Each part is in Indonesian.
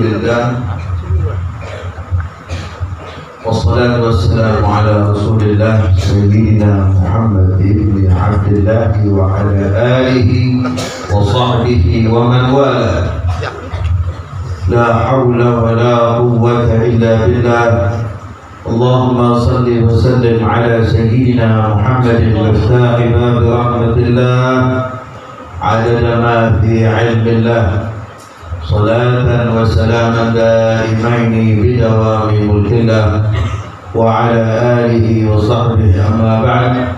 Alhamdulillah, wassalatu wassalamu ala Rasulillah Sayyidina Muhammad ibn Abdullah wa ala alihi wa sahbihi wa man wala. La hawla wa la quwwata illa billah. Allahumma salli wa sallim ala Sayyidina Muhammadin miftahi bab rahmatillah adada ma fi ilmillah. Salatan wa salaman daimaini bidawami mulkillah wa ala alihi wa sahbihi amma ba'd.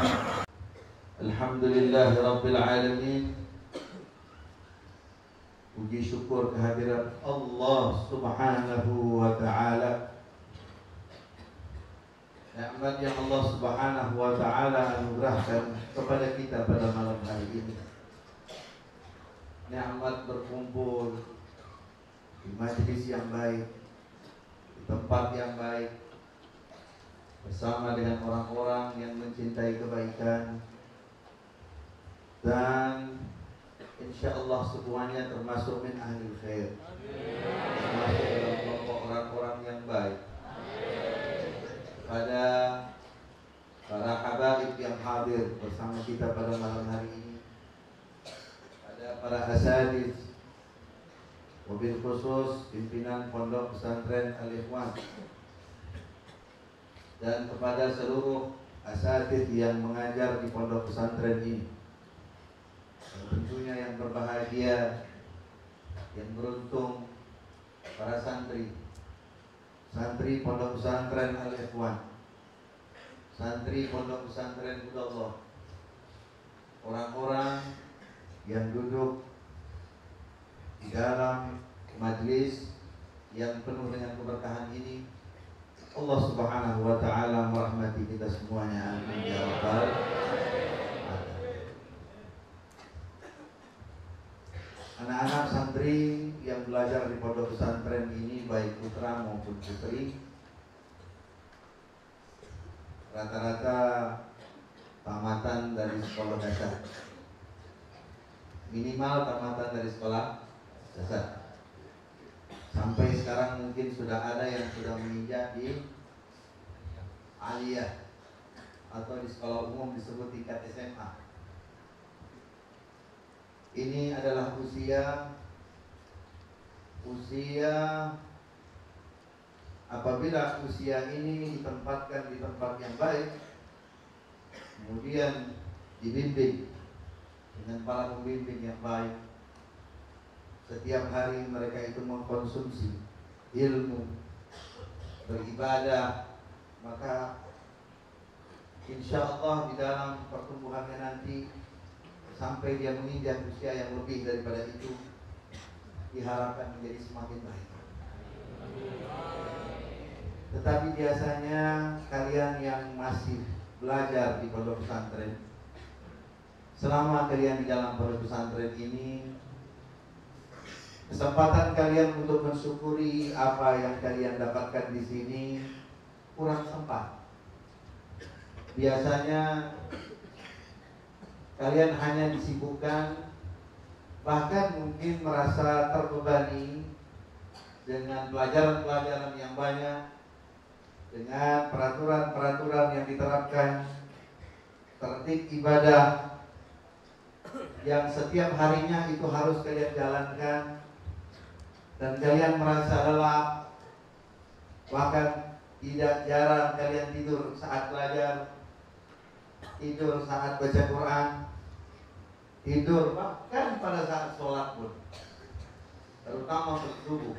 Alhamdulillahi rabbil alamin. Puji syukur kehadiran Allah subhanahu wa ta'ala. Nikmat yang Allah subhanahu wa ta'ala anugerahkan kepada kita pada malam hari ini. Nikmat berkumpul di majlis yang baik, di tempat yang baik, bersama dengan orang-orang yang mencintai kebaikan, dan insyaallah semuanya termasuk min ahli khair, termasuk dalam kelompok orang-orang yang baik. Pada para habaib yang hadir bersama kita pada malam hari ini, pada para asatidz, wabil khusus pimpinan Pondok Pesantren Al-Ikhwan, dan kepada seluruh asatidz yang mengajar di pondok pesantren ini. Dan tentunya yang berbahagia, yang beruntung, para santri Pondok Pesantren Al-Ikhwan, santri Pondok Pesantren Hudallah, orang-orang yang duduk di dalam majlis yang penuh dengan keberkahan ini. Allah subhanahu wa ta'ala merahmati kita semuanya, amin ya rabbal alamin. Anak-anak santri yang belajar di pondok pesantren ini, baik putra maupun putri, rata-rata tamatan dari sekolah dasar, minimal tamatan dari sekolah dasar. Sampai sekarang mungkin sudah ada yang sudah menginjak di aliyah atau di sekolah umum disebut tingkat SMA. Ini adalah usia apabila usia ini ditempatkan di tempat yang baik, kemudian dibimbing dengan para pembimbing yang baik, setiap hari mereka itu mengkonsumsi ilmu, beribadah, maka insya Allah di dalam pertumbuhannya nanti sampai dia menginjak usia yang lebih daripada itu, diharapkan menjadi semakin baik. Tetapi biasanya kalian yang masih belajar di pondok pesantren, selama kalian di dalam pondok pesantren ini, kesempatan kalian untuk mensyukuri apa yang kalian dapatkan di sini kurang sempat. Biasanya kalian hanya disibukkan, bahkan mungkin merasa terbebani dengan pelajaran-pelajaran yang banyak, dengan peraturan-peraturan yang diterapkan, tertib ibadah yang setiap harinya itu harus kalian jalankan, dan kalian merasa lelah. Bahkan tidak jarang kalian tidur saat belajar, tidur saat baca Quran, tidur bahkan pada saat sholat pun, terutama sholat subuh.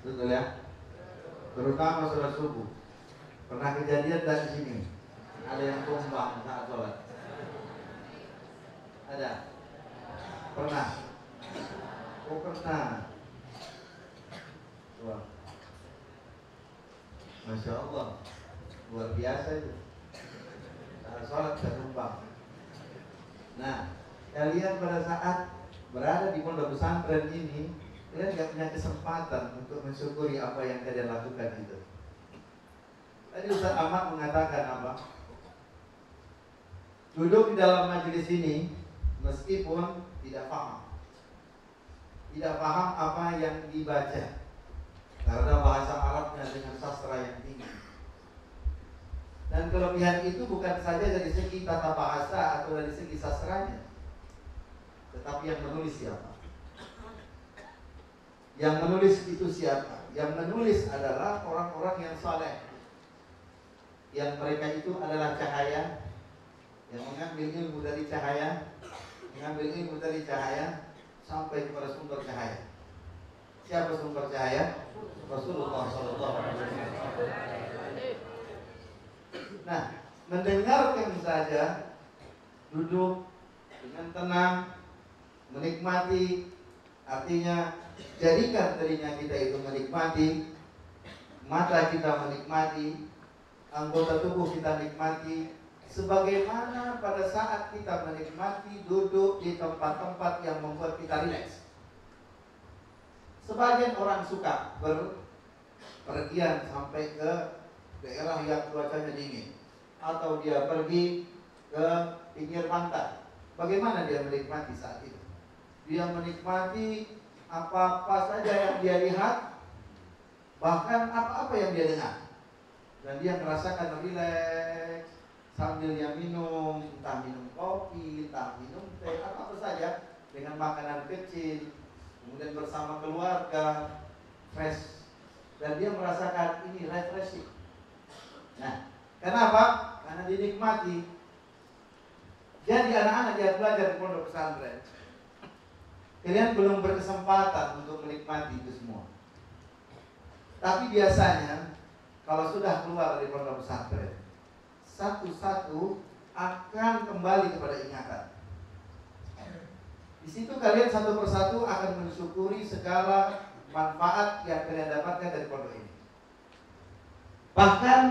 Betul ya? Terutama sholat subuh. Pernah kejadian dari sini, ada yang tumbang saat sholat? Ada? Pernah? Oh pernah. Wah, Masya Allah, luar biasa itu. Saat sholat terumpang. Nah, kalian pada saat berada di pondok pesantren ini, kalian gak punya kesempatan untuk mensyukuri apa yang kalian lakukan itu. Tadi Ustaz Ahmad mengatakan apa? Duduk di dalam majelis ini meskipun tidak paham, tidak paham apa yang dibaca karena bahasa Arabnya dengan sastra yang tinggi. Dan kelebihan itu bukan saja dari segi tata bahasa atau dari segi sastranya, tetapi yang menulis siapa? Yang menulis itu siapa? Yang menulis adalah orang-orang yang saleh, yang mereka itu adalah cahaya, yang mengambil ilmu dari cahaya, sampai kepada sumber cahaya. Siapa sumber cahaya? Rasulullah SAW. Nah, mendengarkan saja, duduk dengan tenang, menikmati, artinya jadikan telinga kita itu menikmati, mata kita menikmati, anggota tubuh kita nikmati, sebagaimana pada saat kita menikmati duduk di tempat-tempat yang membuat kita rileks. Sebagian orang suka berpergian sampai ke daerah yang cuacanya dingin, atau dia pergi ke pinggir pantai. Bagaimana dia menikmati saat itu? Dia menikmati apa-apa saja yang dia lihat, bahkan apa-apa yang dia dengar, dan dia merasakan rileks sambil dia minum, entah minum kopi, entah minum teh, apa saja, dengan makanan kecil, kemudian bersama keluarga, fresh, dan dia merasakan ini refreshing. Nah, kenapa? Karena dinikmati. Jadi anak-anak dia belajar di pondok pesantren, kalian belum berkesempatan untuk menikmati itu semua. Tapi biasanya kalau sudah keluar dari pondok pesantren, satu-satu akan kembali kepada ingatan. Di situ kalian satu persatu akan mensyukuri segala manfaat yang kalian dapatkan dari pondok ini. Bahkan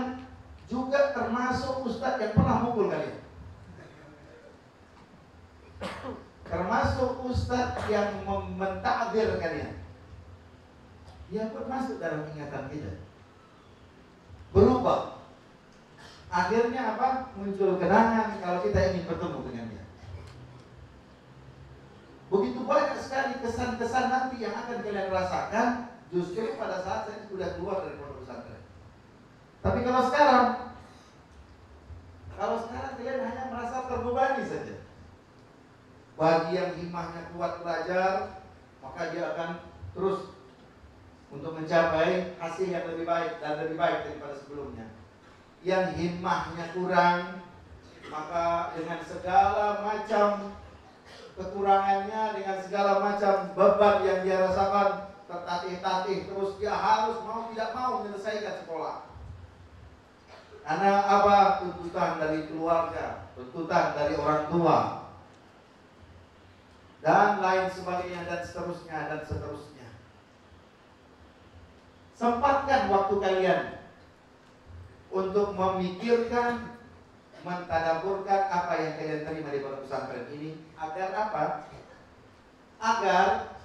juga termasuk ustadz yang pernah mukul kalian, termasuk ustadz yang mentakdir kalian, dia pun masuk dalam ingatan kita, berubah. Akhirnya apa? Muncul kenangan kalau kita ingin bertemu dengan dia. Begitu banyak sekali kesan-kesan nanti yang akan kalian rasakan justru pada saat saya sudah keluar dari pondok pesantren. Tapi kalau sekarang kalian hanya merasa terbebani saja. Bagi yang himmahnya kuat belajar, maka dia akan terus untuk mencapai hasil yang lebih baik dan lebih baik daripada sebelumnya. Yang himmahnya kurang, maka dengan segala macam kekurangannya, dengan segala macam beban yang dia rasakan, tertatih-tatih terus, dia harus mau tidak mau menyelesaikan sekolah. Karena apa? Tuntutan dari keluarga, tuntutan dari orang tua, dan lain sebagainya, dan seterusnya. Sempatkan waktu kalian untuk memikirkan, mentadaburkan apa yang kalian terima di pondok pesantren ini. Agar apa? Agar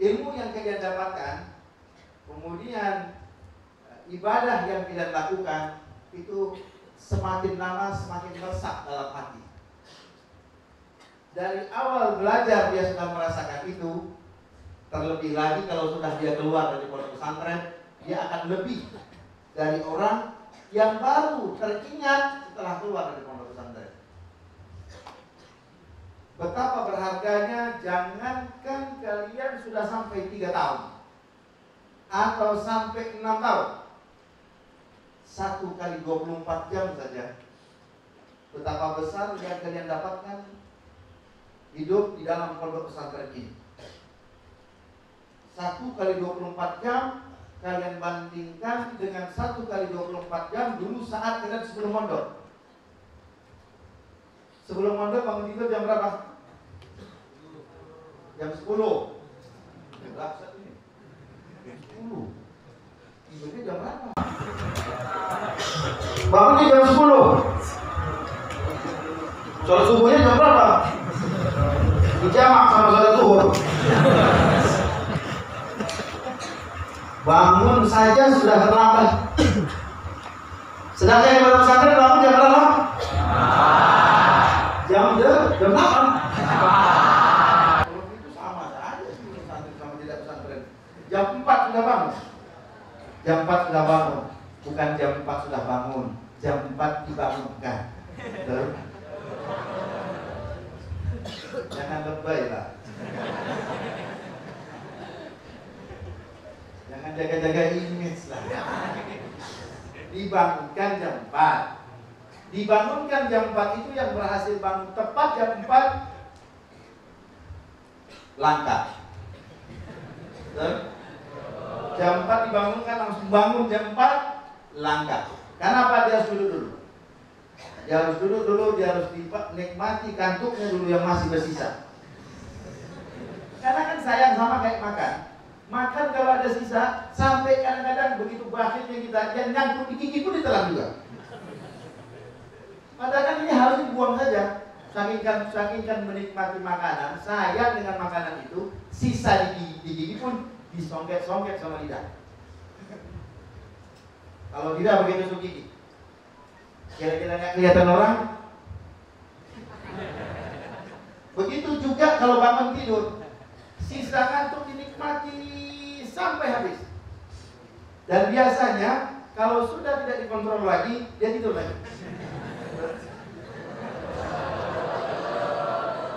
ilmu yang kalian dapatkan, kemudian ibadah yang kalian lakukan, itu semakin lama semakin meresap dalam hati. Dari awal belajar dia sudah merasakan itu. Terlebih lagi kalau sudah dia keluar dari pondok pesantren, dia akan lebih dari orang yang baru teringat setelah keluar dari pondok pesantren. Betapa berharganya, jangankan kalian sudah sampai 3 tahun atau sampai 6 tahun, 1 kali 24 jam saja, betapa besar yang kalian dapatkan hidup di dalam pondok pesantren ini. 1 kali 24 jam kalian bandingkan dengan 1 kali 24 jam dulu saat kalian sebelum mondok. Sebelum mondok bangun tidur jam berapa? Jam 10. Jam berapa saat ini? Jam 10. Tidurnya jam berapa? Bangunnya jam 10. Sholat subuhnya jam berapa? Dijamak sama sholat zuhur. Bangun saja sudah terlambat. Sedangkan yang baru pesantren bangun jam berapa? Jam 8. Kalau itu sama Jam 4 sudah bangun. Jam 4 sudah bangun. Bukan jam 4 sudah bangun. Jam 4 dibangunkan. Betul? Jangan lebay lah. Jangan jaga-jaga image lah. Dibangunkan jam 4. Dibangunkan jam 4 itu yang berhasil bangun tepat jam 4 langka. Jam 4 dibangunkan langsung bangun jam 4 langka. Kenapa? Dia harus duduk dulu. Dia harus duduk dulu, dia harus nikmati kantuknya dulu yang masih bersisa. Karena kan sayang sama kayak makan. Makan kalau ada sisa, sampai kadang-kadang begitu bakhilnya kita, yang nyangkut di gigi pun ditelan juga. Padahal kan ini harus dibuang saja. Saking menikmati makanan, sayang dengan makanan itu, sisa di gigi pun disongket-songket sama lidah. Kalau tidak begitu tusuk gigi, kira-kira nggak kelihatan orang. Begitu juga kalau bangun tidur, sisa kantuk dinikmati sampai habis. Dan biasanya kalau sudah tidak dikontrol lagi, dia tidur lagi.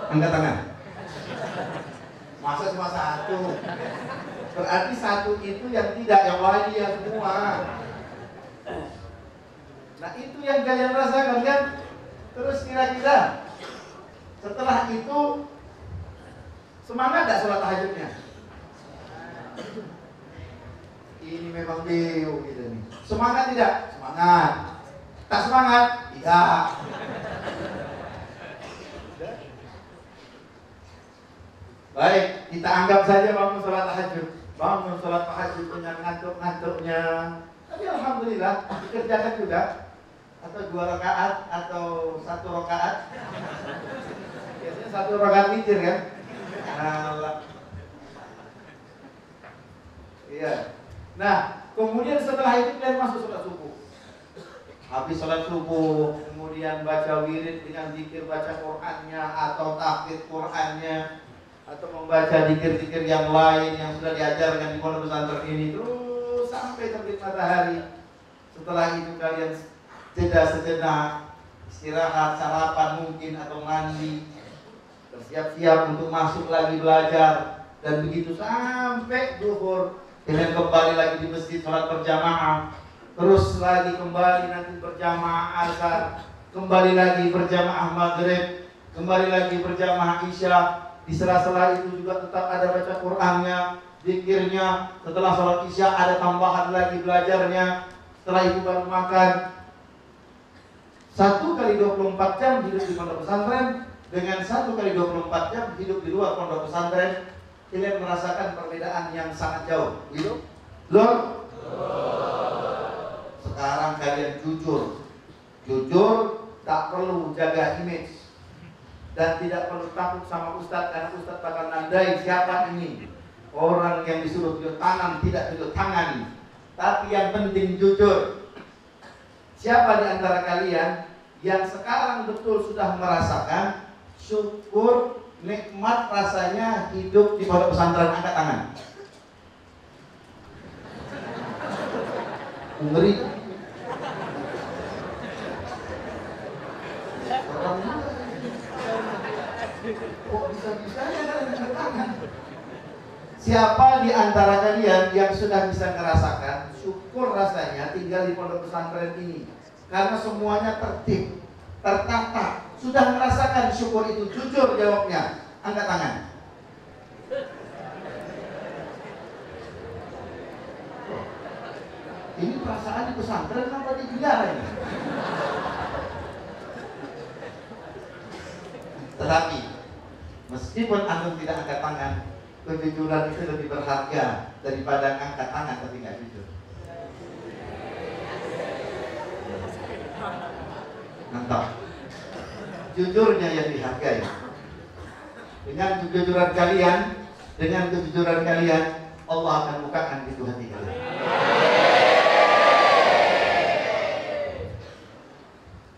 Angkat tangan. Masa cuma satu? Berarti satu itu yang tidak, yang lain dia semua. Nah itu yang kalian rasakan kan? Terus kira-kira setelah itu semangat gak sholat tahajudnya? Ini memang beo gitu nih. Semangat tidak? Semangat. Tak semangat? Tidak. Baik, kita anggap saja bangun sholat tahajud. Bangun sholat tahajud dengan ngantuk-ngantuknya. Tapi alhamdulillah dikerjakan juga. Atau 2 rakaat atau 1 rakaat. Biasanya 1 rakaat witir kan? Iya. Nah, kemudian setelah itu kalian masuk sholat subuh. Habis sholat subuh, kemudian baca wirid dengan zikir baca Qur'annya atau tahfidz Qur'annya, atau membaca zikir-zikir yang lain yang sudah diajarkan di pondok pesantren ini terus sampai terbit matahari. Setelah itu kalian jeda sejenak, istirahat, sarapan mungkin atau mandi, bersiap-siap untuk masuk lagi belajar, dan begitu sampai zuhur kalian kembali lagi di masjid sholat berjamaah, terus lagi kembali nanti berjamaah asar, kembali lagi berjamaah maghrib, kembali lagi berjamaah isya. Di sela-sela itu juga tetap ada baca Qur'annya, zikirnya. Setelah sholat isya ada tambahan lagi belajarnya. Setelah itu baru makan. 1 kali 24 jam hidup di pondok pesantren dengan 1 kali 24 jam hidup di luar pondok pesantren, kalian merasakan perbedaan yang sangat jauh. Gitu? Loh? Sekarang kalian jujur, tak perlu jaga image. Dan tidak perlu takut sama ustadz, karena ustadz bakal nandai siapa ini orang yang disuruh tunjuk tangan, tidak tunjuk tangan. Tapi yang penting jujur. Siapa di antara kalian yang sekarang betul sudah merasakan syukur, nikmat rasanya hidup di pondok pesantren? Angkat tangan. Ngeri. Kok bisa-bisanya kalian angkat tangan? Siapa di antara kalian yang sudah bisa merasakan syukur rasanya tinggal di pondok pesantren ini? Karena semuanya tertib, tertata, sudah merasakan syukur itu. Jujur jawabnya, angkat tangan. Ini perasaan di pesantren apa di biara ini? Tetapi meskipun antum tidak angkat tangan, kejujuran itu lebih berharga daripada angkat tangan tapi nggak jujur. Mantap. Jujurnya yang dihargai. Dengan kejujuran kalian, Allah akan bukakan pintu hati kalian.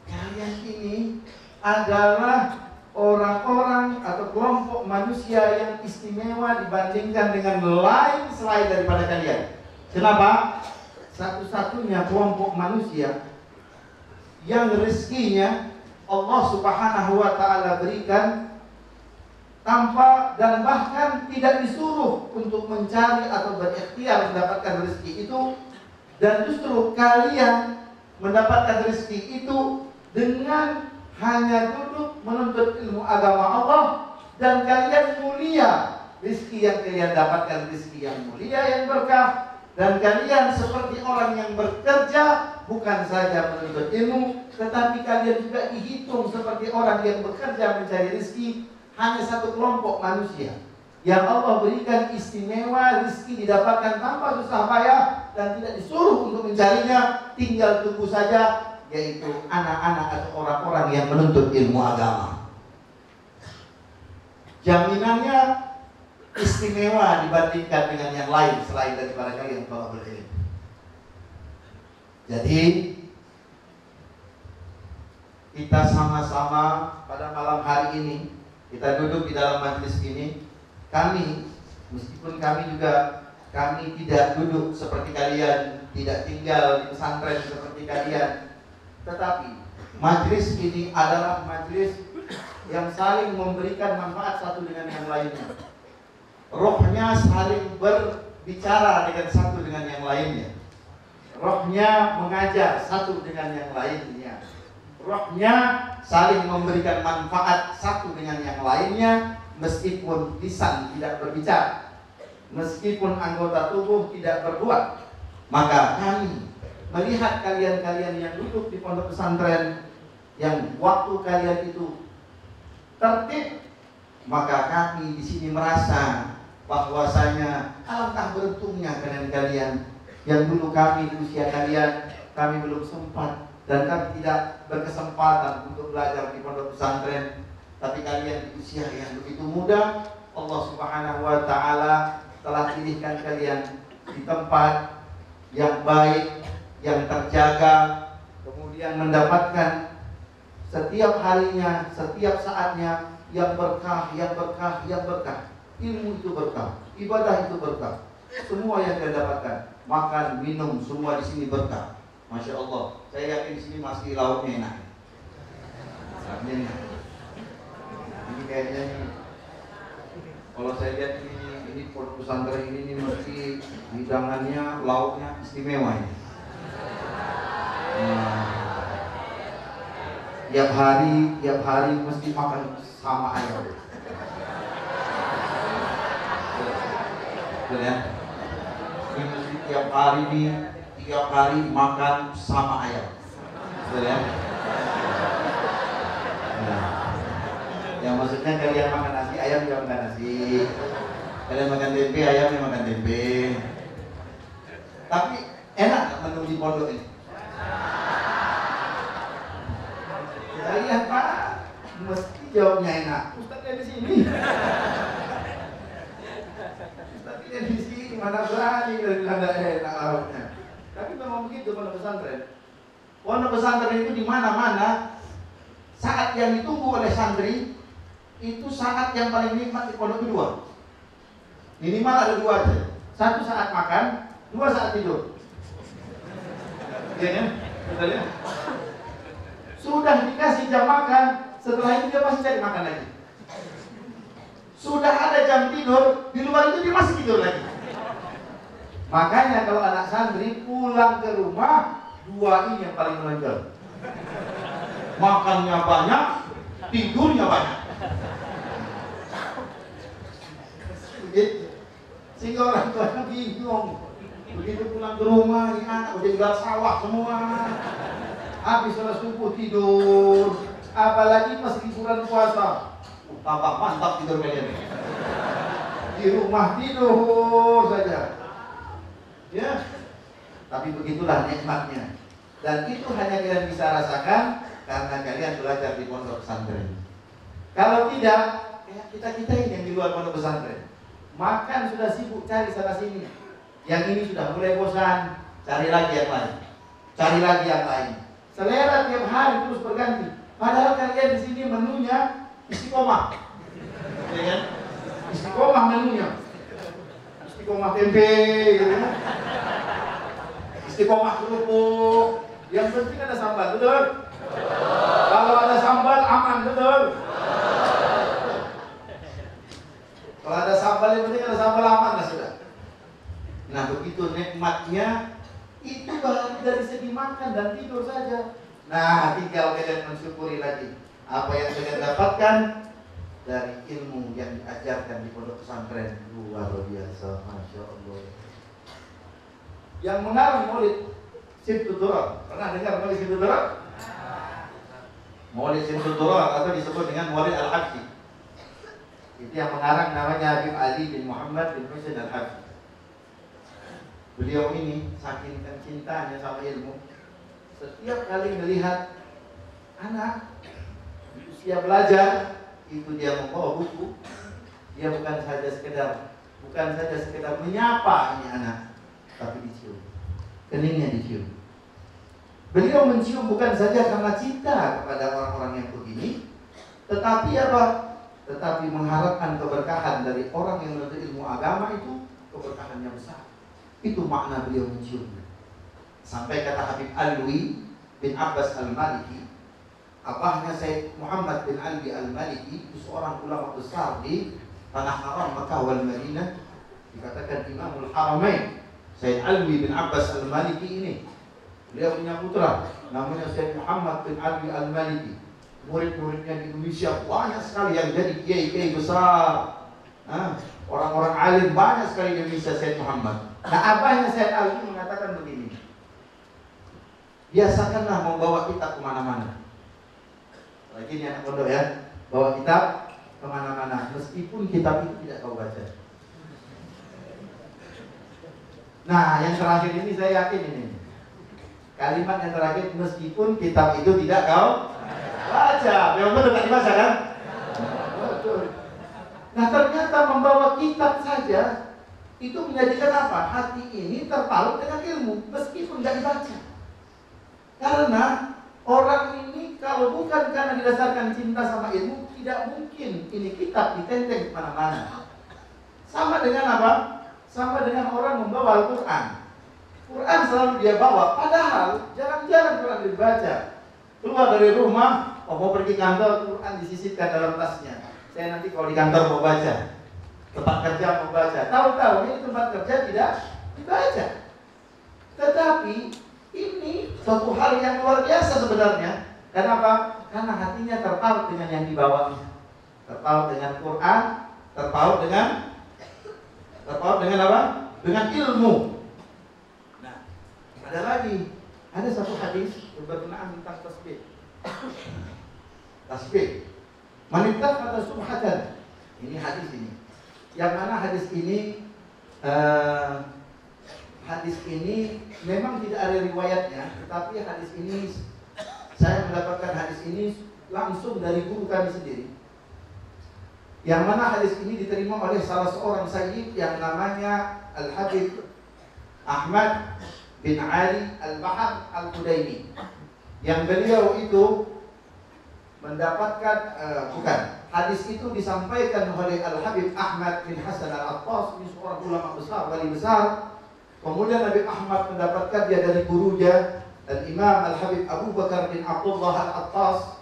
Kalian ini adalah orang-orang atau kelompok manusia yang istimewa dibandingkan dengan lain selain daripada kalian. Kenapa? Satu-satunya kelompok manusia yang rezekinya Allah Subhanahu wa ta'ala berikan tanpa dan bahkan tidak disuruh untuk mencari atau berikhtiar mendapatkan rezeki itu, dan justru kalian mendapatkan rezeki itu dengan hanya duduk menuntut ilmu agama Allah, dan kalian mulia. Rezeki yang kalian dapatkan rezeki yang mulia, yang berkah, dan kalian seperti orang yang bekerja, bukan saja menuntut ilmu, tetapi kalian juga dihitung seperti orang yang bekerja mencari rezeki. Hanya satu kelompok manusia yang Allah berikan istimewa, rezeki didapatkan tanpa susah payah dan tidak disuruh untuk mencarinya, tinggal tunggu saja, yaitu anak-anak atau orang-orang yang menuntut ilmu agama. Jaminannya istimewa dibandingkan dengan yang lain selain daripada kalian kalau berilmu. Jadi kita sama-sama pada malam hari ini, kita duduk di dalam majelis ini. Kami, meskipun kami tidak duduk seperti kalian, tidak tinggal di pesantren seperti kalian, tetapi majelis ini adalah majelis yang saling memberikan manfaat satu dengan yang lainnya. Rohnya saling berbicara dengan satu dengan yang lainnya. Rohnya mengajar satu dengan yang lainnya. Rohnya saling memberikan manfaat satu dengan yang lainnya, meskipun lisan tidak berbicara, meskipun anggota tubuh tidak berbuat. Maka kami melihat kalian-kalian yang duduk di pondok pesantren, yang waktu kalian itu tertib, maka kami di sini merasa bahwasanya alangkah beruntungnya kalian-kalian yang dulu kami di usia kalian, kami belum sempat dan kami tidak berkesempatan untuk belajar di pondok pesantren, tapi kalian di usia yang begitu muda, Allah Subhanahu wa ta'ala telah pilihkan kalian di tempat yang baik, yang terjaga, kemudian mendapatkan setiap harinya, setiap saatnya yang berkah, yang berkah, yang berkah. Ilmu itu berkah, ibadah itu berkah, semua yang kalian dapatkan, makan, minum, semua di sini berkah. Masya Allah, saya yakin di sini masih lauknya enak. Ini kayaknya nih, kalau saya lihat ini pondok pesantren ini mesti hidangannya, lauknya istimewa ini. Tiap hari mesti makan sama ayam. Betul ya? Ini mesti tiap hari makan sama ayam. Betul ya? Nah, yang maksudnya kalian makan nasi, ayam juga makan nasi. Kalian makan tempe, ayam yang makan tempe. Tapi enak gak menu di pondok ini? Kita lihat Pak, mesti jawabnya enak. Ustaznya di sini. Ustaznya di sini, mana berani kalau bilang gak enak lauknya. Tapi memang begitu pondok pesantren. Pondok pesantren itu di mana-mana saat yang ditunggu oleh santri itu saat yang paling nikmat di pondok kedua. Minimal ada dua aja. Satu saat makan, dua saat tidur. Iya kan? Betul ya? Sudah dikasih jam makan, setelah itu dia masih cari makan lagi. Sudah ada jam tidur, di luar itu dia masih tidur lagi. Makanya kalau anak santri pulang ke rumah, dua ini yang paling menonjol. Makannya banyak, tidurnya banyak. Sehingga orang tuanya bingung. Begitu pulang ke rumah, ini anak udah tinggal sawah semua. Habis sholat subuh tidur. Apalagi pas liburan puasa, tambah mantap tidur kalian. Di rumah tidur saja. Ya, tapi begitulah nikmatnya. Dan itu hanya kalian bisa rasakan karena kalian belajar di pondok pesantren. Kalau tidak, kayak kita ini yang di luar pondok pesantren, makan sudah sibuk cari sana sini. Yang ini sudah mulai bosan, cari lagi yang lain, cari lagi yang lain. Selera tiap hari terus berganti. Padahal kalian di sini menunya istiqomah, ya kan? Istiqomah menunya, istiqomah tempe, gitu kan? Istiqomah kerupuk. Yang penting ada sambal, betul? Kalau ada sambal aman, betul? Kalau ada sambal, yang penting ada sambal aman lah sudah. Nah begitu nikmatnya itu baru dari segi makan dan tidur saja. Nah tinggal kalian mensyukuri lagi apa yang kalian dapatkan dari ilmu yang diajarkan di pondok pesantren. Luar biasa, masya Allah. Yang mengarang Maulid Simtud Durar, pernah dengar Maulid Simtud Durar? Maulid Simtud Durar atau disebut dengan Maulid Al-Habsyi. Itu yang mengarang namanya Habib Ali bin Muhammad bin Husain Al-Habsyi. Beliau ini saking cintanya sama ilmu, setiap kali melihat anak di usia belajar itu dia membawa buku, dia bukan saja sekedar menyapa ini anak, tapi dicium, keningnya dicium. Beliau mencium bukan saja karena cinta kepada orang-orang yang begini, tetapi apa? Tetapi mengharapkan keberkahan dari orang yang menuntut ilmu agama itu keberkahannya besar. Itu makna beliau mencium. Sampai kata Habib Alwi bin Abbas Al-Maliki, abahnya Said Muhammad bin Ali Al-Maliki, itu seorang ulama besar di tanah haram Makkah wal Madinah, dikatakan Imamul Haramain. Said Alwi bin Abbas Al-Maliki ini, beliau punya putra namanya Said Muhammad bin Ali Al-Maliki. Murid-muridnya di Indonesia banyak sekali yang jadi kiai-kiai besar. Orang-orang alim banyak sekali di Indonesia Said Muhammad. Nah abahnya Said Ali mengatakan begini, biasakanlah membawa kitab kemana-mana. Lagi ini anak pondok ya, bawa kitab kemana-mana, meskipun kitab itu tidak kau baca. Nah yang terakhir ini saya yakin ini kalimat yang terakhir, meskipun kitab itu tidak kau baca. Memang betul tak dibaca kan? Betul. Nah ternyata membawa kitab saja itu menjadikan apa? Hati ini terpaut dengan ilmu meskipun tidak dibaca. Karena orang ini kalau bukan karena didasarkan cinta sama ilmu, tidak mungkin ini kitab ditenteng kemana-mana. Sama dengan apa? Sama dengan orang membawa Al-Quran. Quran selalu dia bawa, padahal jarang-jarang Quran dibaca. Keluar dari rumah, mau pergi kantor, Quran disisipkan dalam tasnya. Saya nanti kalau di kantor mau baca, tempat kerja mau baca, tahu-tahu ini tempat kerja tidak dibaca. Tetapi ini suatu hal yang luar biasa sebenarnya. Kenapa? Karena hatinya terpaut dengan yang dibawanya, terpaut dengan Quran, terpaut dengan apa? Dengan ilmu. Nah, ada lagi, ada satu hadis berkenaan tentang tasbih. Tasbih. Manittaq pada subhatan. Ini hadis ini. Yang mana hadis ini memang tidak ada riwayatnya, tetapi hadis ini saya mendapatkan hadis ini langsung dari guru kami sendiri. Yang mana hadis ini diterima oleh salah seorang sayyid yang namanya Al-Habib Ahmad bin Ali Al-Bahar Al-Qudaini. Yang beliau itu mendapatkan hadis itu disampaikan oleh Al-Habib Ahmad bin Hasan Al-Attas, ini seorang ulama besar, wali besar. Kemudian Habib Ahmad mendapatkan dia dari gurunya Al-Imam Al-Habib Abu Bakar bin Abdullah Al-Attas.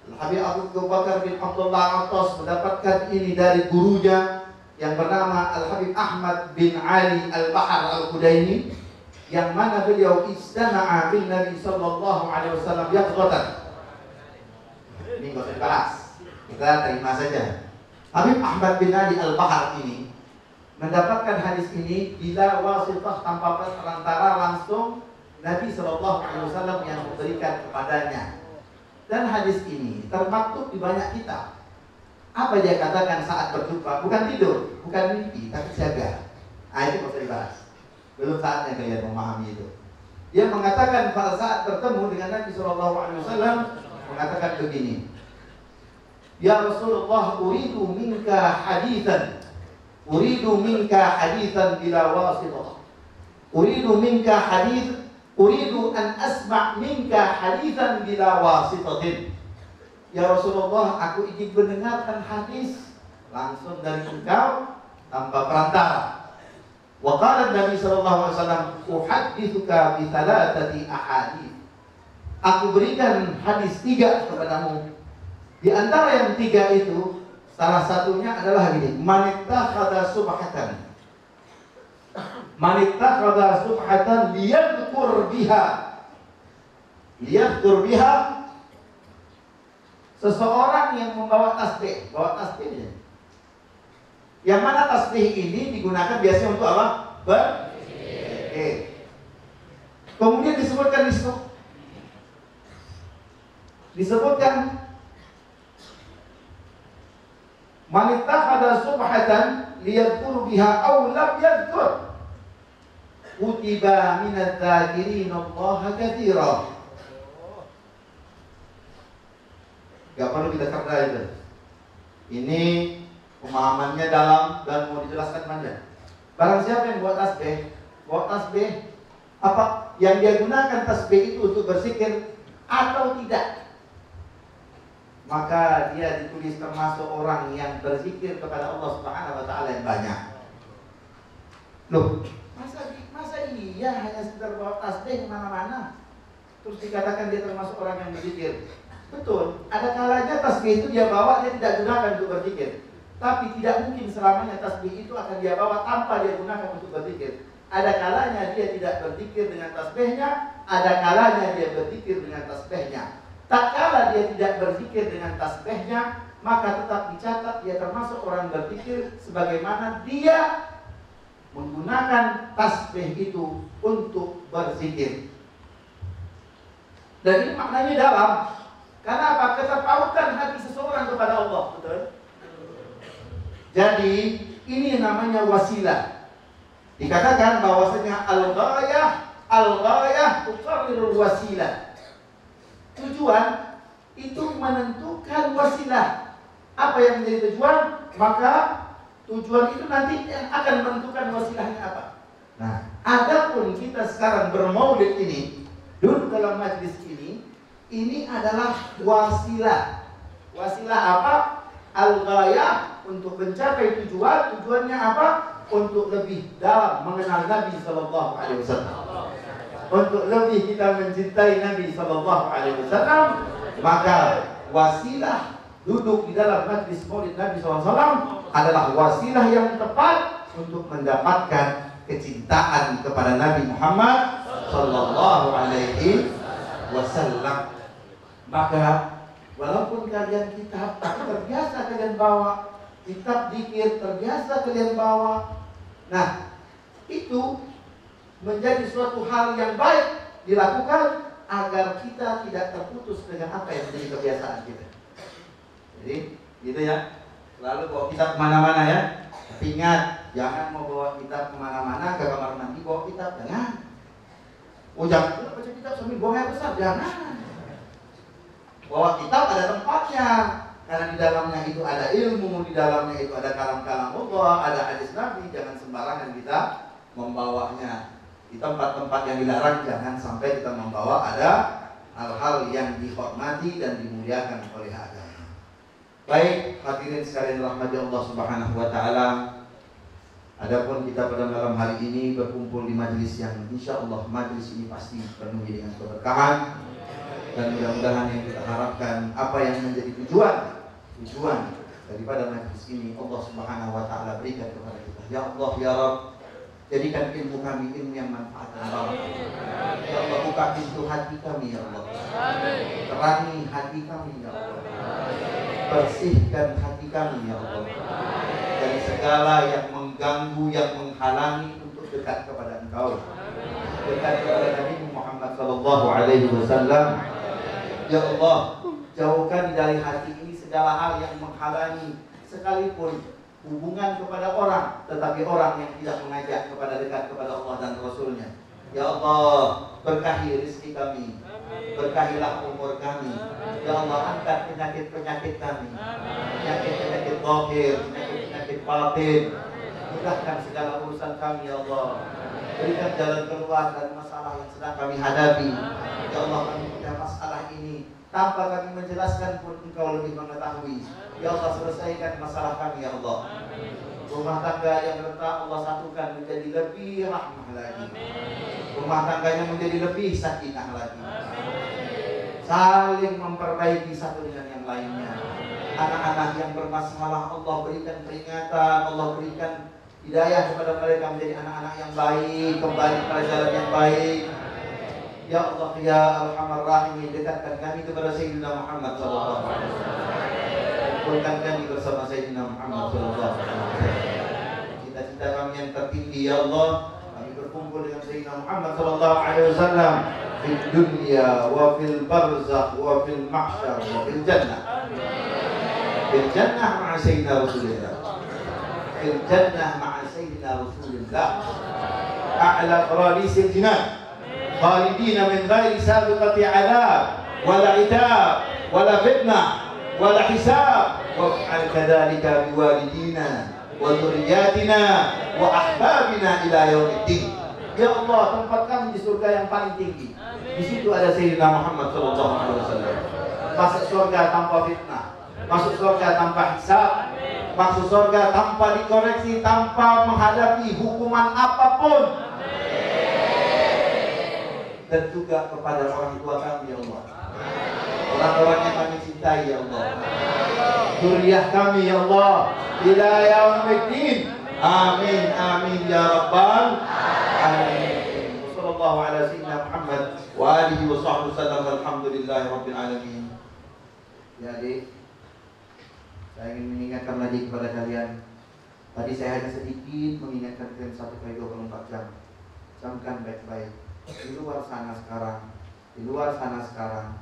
Al-Habib Abu Bakar bin Abdullah Al-Attas mendapatkan ini dari gurunya yang bernama Al-Habib Ahmad bin Ali Al-Bahar Al-Qudaini, yang mana beliau istana'a bin Nabi sallallahu alaihi wasallam yaqzatan. Ini nggak usah dibahas, kita terima saja. Habib Ahmad bin Ali Al-Bahar ini mendapatkan hadis ini bila wasitah tanpa perantara, langsung Nabi sallallahu alaihi wasallam yang memberikan kepadanya. Dan hadis ini termaktub di banyak kitab. Apa dia katakan saat berjumpa? Bukan tidur, bukan mimpi, tapi jaga. Itu nggak usah dibahas. Belum saatnya kalian memahami itu. Dia mengatakan pada saat bertemu dengan Nabi sallallahu alaihi wasallam, mengatakan begini, ya Rasulullah, uridu minka hadithan bila wasitah. Uridu an asma' minka hadithan bila wasitatin. Ya Rasulullah, aku ingin mendengarkan hadis langsung dari engkau tanpa perantara. Wa qala Nabi sallallahu alaihi wasallam, uhadditsuka bi thalathati ahadits. Aku berikan hadis 3 kepadamu. Di antara yang 3 itu, salah satunya adalah ini, manittakhadha subhatan. Manittakhadha subhatan liyadhkur biha. Liyadhkur biha, seseorang yang membawa tasbih, bawa tasbihnya. Yang mana tasbih ini digunakan biasanya untuk apa? Berzikir. Kemudian disebutkan man ittakhadha subhatan liyadhkur biha aw lam yadhkur kutiba minadz dzakirin Allah katsira. Gak perlu kita kerja itu. Ini pemahamannya dalam dan mau dijelaskan panjang. Barang siapa yang buat tasbih, apa yang dia gunakan tasbih itu untuk berzikir atau tidak, maka dia ditulis termasuk orang yang berzikir kepada Allah Subhanahu wa taala yang banyak. Loh, masa iya hanya sekedar bawa tasbih kemana-mana terus dikatakan dia termasuk orang yang berzikir? Betul, ada kalanya tasbih itu dia bawa, dia tidak gunakan untuk berzikir. Tapi tidak mungkin selamanya tasbih itu akan dia bawa tanpa dia gunakan untuk berzikir. Ada kalanya dia tidak berzikir dengan tasbihnya, ada kalanya dia berzikir dengan tasbihnya. Tak kala dia tidak berzikir dengan tasbihnya, maka tetap dicatat dia termasuk orang berzikir sebagaimana dia menggunakan tasbih itu untuk berzikir. Dan ini maknanya dalam. Karena apa? Keterpautan hati seseorang kepada Allah, betul? Jadi ini namanya wasilah. Dikatakan bahwasanya al-ghayah tuqarrirul wasilah. Tujuan itu menentukan wasilah. Apa yang menjadi tujuan, maka tujuan itu nanti yang akan menentukan wasilahnya apa. Nah, adapun kita sekarang bermaulid ini, duduk dalam majlis ini adalah wasilah. Wasilah apa? Al-ghayah, untuk mencapai tujuan. Tujuannya apa? Untuk lebih dalam mengenal Nabi sallallahu alaihi wasallam. Untuk lebih kita mencintai Nabi sallallahu alaihi wasallam, maka wasilah duduk di dalam majlis maulid Nabi sallallahu alaihi wasallam adalah wasilah yang tepat untuk mendapatkan kecintaan kepada Nabi Muhammad sallallahu alaihi wasallam. Maka walaupun kalian kitab terbiasa kalian bawa, kitab zikir terbiasa kalian bawa, nah itu menjadi suatu hal yang baik dilakukan agar kita tidak terputus dengan apa yang menjadi kebiasaan kita. Jadi gitu ya, selalu bawa kitab kemana-mana ya. Tapi ingat, jangan mau bawa kitab kemana-mana, ke kamar mandi bawa kitab, jangan. Oh jangan baca kitab sambil buang air besar, jangan. Bahwa kitab ada tempatnya, karena di dalamnya itu ada ilmu, di dalamnya itu ada kalam-kalam Allah, ada hadis Nabi. Jangan sembarangan kita membawanya. Di tempat-tempat yang dilarang jangan sampai kita membawa ada hal-hal yang dihormati dan dimuliakan oleh agama. Baik, hadirin sekalian rahmati Allah Subhanahu wa taala. Adapun kita pada malam hari ini berkumpul di majlis yang insya Allah majlis ini pasti penuh dengan keberkahan. Dan mudah-mudahan yang kita harapkan, apa yang menjadi tujuan daripada majlis ini Allah Subhanahu wa taala berikan kepada kita. Ya Allah ya Rabb, jadikan ilmu kami ilmu yang manfaat dan barakah. Ya Allah, buka pintu hati kami ya Allah. Terangi hati kami ya Allah. Bersihkan hati kami ya Allah dari segala yang mengganggu, yang menghalangi untuk dekat kepada Engkau, dekat kepada Nabi Muhammad sallallahu alaihi wasallam. Ya Allah, jauhkan dari hati ini segala hal yang menghalangi, sekalipun hubungan kepada orang, tetapi orang yang tidak mengajak kepada dekat kepada Allah dan Rasulnya. Ya Allah, berkahi rezeki kami, berkahilah umur kami. Ya Allah, angkat penyakit-penyakit kami, penyakit-penyakit zahir, penyakit-penyakit batin. Mudahkan segala urusan kami ya Allah. Berikan jalan keluar dari masalah yang sedang kami hadapi. Ya Allah, kami punya masalah ini Tanpa kami menjelaskan pun Engkau lebih mengetahui. Ya Allah, selesaikan masalah kami ya Allah. Rumah tangga yang retak Allah satukan menjadi lebih rahmah lagi. Rumah tangganya menjadi lebih sakinah lagi. Saling memperbaiki satu dengan yang lainnya. Anak-anak yang bermasalah Allah berikan peringatan, Allah berikan hidayah kepada mereka menjadi anak-anak yang baik, kembali pada jalan yang baik. Ya Allah ya Arhamar Rahimin, dekatkan kami kepada Sayyidina Muhammad sallallahu alaihi wasallam. Kumpulkan kami bersama Sayyidina Muhammad sallallahu alaihi wasallam. Cita-cita kami yang tertinggi ya Allah, kami berkumpul dengan Sayyidina Muhammad sallallahu alaihi wasallam di dunia wa fil barzakh wa fil mahsyar wa fil jannah. Fil jannah ma'a Sayyidina Rasulullah. Fil jannah ma'a Sayyidina Rasulullah. A'la qaradisil jinan. خالدين من غير سابقة عذاب ولا عتاب ولا فتنة ولا حساب وافعل كذلك بوالدينا وذرياتنا وأحبابنا إلى يوم الدين. Ya Allah, tempat kami di surga yang paling tinggi. Di situ ada Sayyidina Muhammad sallallahu alaihi wasallam. Masuk surga tanpa fitnah, masuk surga tanpa hisab, masuk surga tanpa dikoreksi, tanpa menghadapi hukuman apapun. Dan juga kepada orang tua kami ya Allah, orang-orang yang kami cintai ya Allah, zuriyah kami ya Allah, ila yaumiddin. Amin amin ya rabbal alamin. Wassallallahu ala sayyidina Muhammad wa alihi wa sahbihi wasallam. Alhamdulillahi rabbil alamin. Ya adik, saya ingin mengingatkan lagi kepada kalian. Tadi saya hanya sedikit mengingatkan kalian 1x24 jam. Camkan baik-baik. Di luar sana sekarang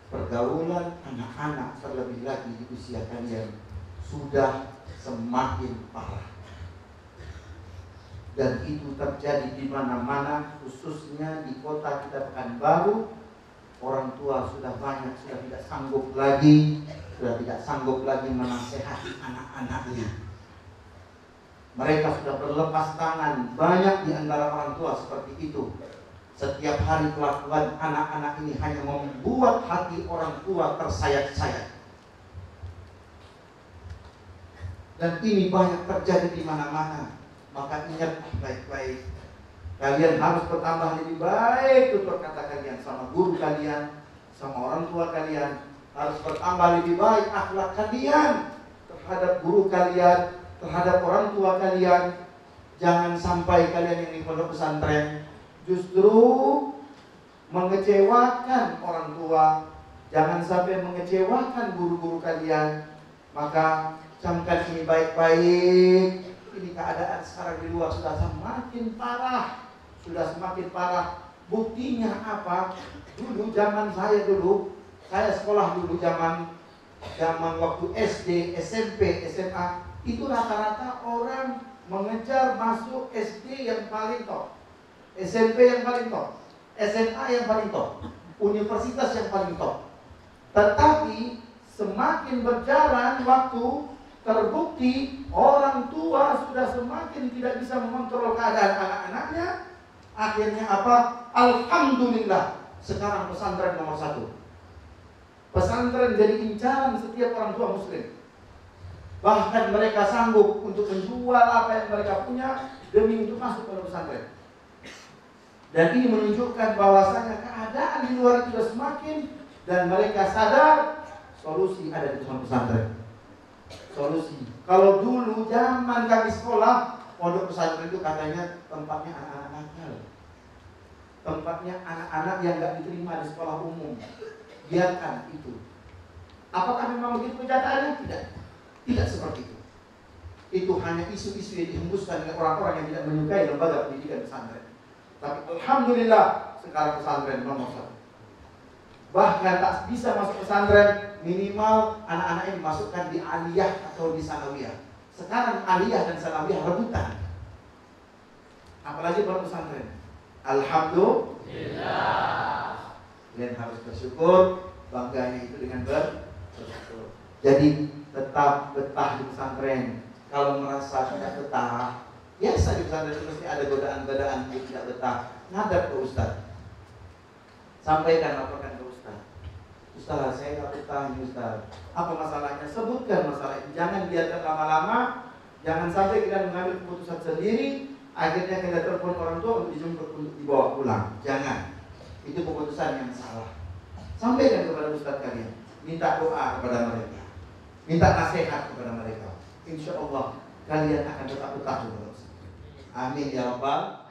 pergaulan anak-anak terlebih lagi di usia kalian sudah semakin parah, dan itu terjadi di mana-mana, khususnya di kota kita Pekanbaru. Orang tua sudah tidak sanggup lagi menasehati anak-anaknya. Mereka sudah berlepas tangan. Banyak di antara orang tua seperti itu. Setiap hari kelakuan anak-anak ini hanya membuat hati orang tua tersayat-sayat. Dan ini banyak terjadi di mana-mana. Maka ingat baik-baik, kalian harus bertambah lebih baik tutur kata kalian sama guru kalian, sama orang tua kalian. Harus bertambah lebih baik akhlak kalian terhadap guru kalian, terhadap orang tua kalian. Jangan sampai kalian yang di pondok pesantren justru mengecewakan orang tua. Jangan sampai mengecewakan guru-guru kalian. Maka camkan ini baik-baik. Ini keadaan sekarang di luar sudah semakin parah. Buktinya apa? Dulu zaman saya sekolah dulu zaman waktu SD, SMP, SMA, itu rata-rata orang mengejar masuk SD yang paling top, SMP yang paling top, SMA yang paling top, universitas yang paling top. Tetapi semakin berjalan waktu, terbukti orang tua sudah semakin tidak bisa mengontrol keadaan anak-anaknya. Akhirnya apa? Alhamdulillah, sekarang pesantren nomor 1. Pesantren jadi incaran setiap orang tua muslim. Bahkan mereka sanggup untuk menjual apa yang mereka punya demi untuk masuk ke pesantren. Dan ini menunjukkan bahwasanya keadaan di luar itu sudah semakin, dan mereka sadar solusi ada di pesantren. Solusi. Kalau dulu zaman kami sekolah, pondok pesantren itu katanya tempatnya anak-anak nakal, tempatnya anak-anak yang nggak diterima di sekolah umum. Biarkan itu. Apakah memang begitu kenyataannya? Tidak seperti itu. Itu hanya isu-isu yang dihembuskan oleh orang-orang yang tidak menyukai lembaga pendidikan pesantren. Tapi alhamdulillah sekarang pesantren nomor 1. Bahkan tak bisa masuk pesantren, minimal anak-anak ini dimasukkan di aliyah atau di sanawiyah. Sekarang aliyah dan sanawiyah rebutan. Apalagi baru pesantren. Alhamdulillah. Kalian harus bersyukur, bangganya itu dengan bersyukur. Jadi tetap betah di pesantren. Kalau merasa tidak betah, biasa di pesantren itu mesti ada godaan-godaan yang tidak betah. Ngadap ke ustaz, sampaikan, laporkan ke ustaz. Ustaz, saya nggak betah nih Ustaz. Apa masalahnya? Sebutkan masalah itu. Jangan biarkan lama-lama. Jangan sampai kita mengambil keputusan sendiri. Akhirnya kita telepon orang tua untuk dijemput, untuk dibawa pulang. Jangan. Itu keputusan yang salah. Sampaikan kepada Ustaz kalian. Minta doa kepada mereka. Minta nasihat kepada mereka. Insya Allah kalian akan tetap betah. Amin ya Rabbal